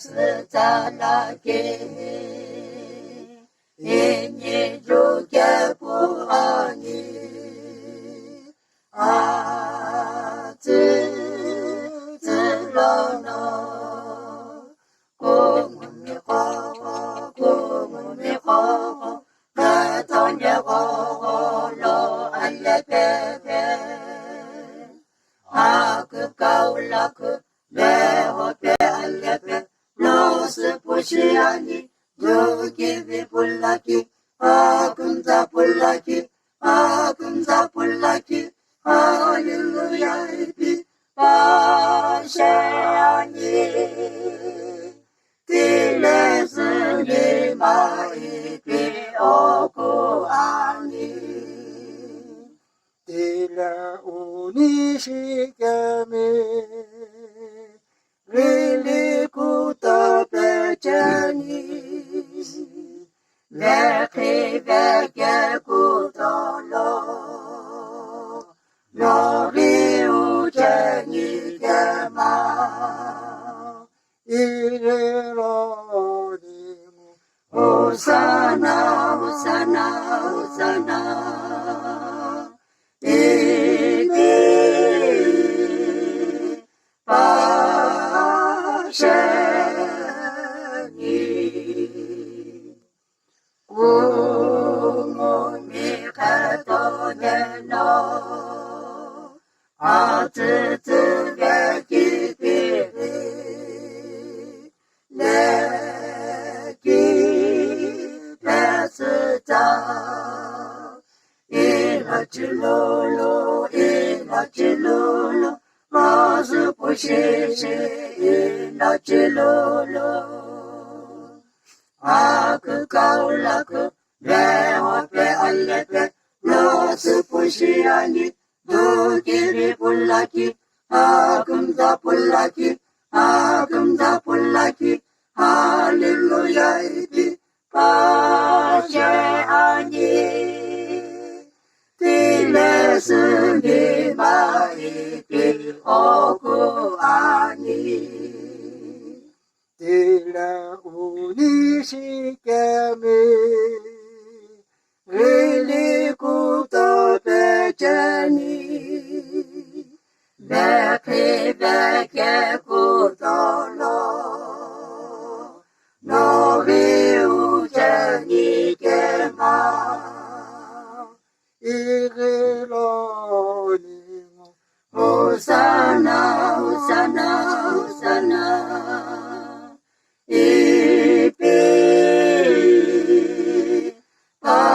是咱那给，你就给不阿你，自了呢，我们好，我们好，那当年好了，俺来陪陪，个高了个。来我别俺来别，老是不需要你，就给你不拉去，跟着不拉去，跟着不拉去，哈利路亚一比，谢你，地来是你妈一比，过阿你，地来无你是个美。Lili kuta pechani, veki veki kuta lo, lori ucheni kema, ireronimu, Hosanna, Hosanna, Hosanna, Lolo, Mazu Pushi, Lolo, Aku Kaulaku, Lehope Alepe, Mazu Pushi Ali, Dukiri Pulaki, Akumda Pulaki, Hallelujah, Ibi, Pashe Ani. Tilesuni maiki oku ani. Tila unishikame, Lili kuta pechani, veke kuta lo, nori ucheni kema. irelonimu, Hosanna, Hosanna, Hosanna, Ipi, Pashani.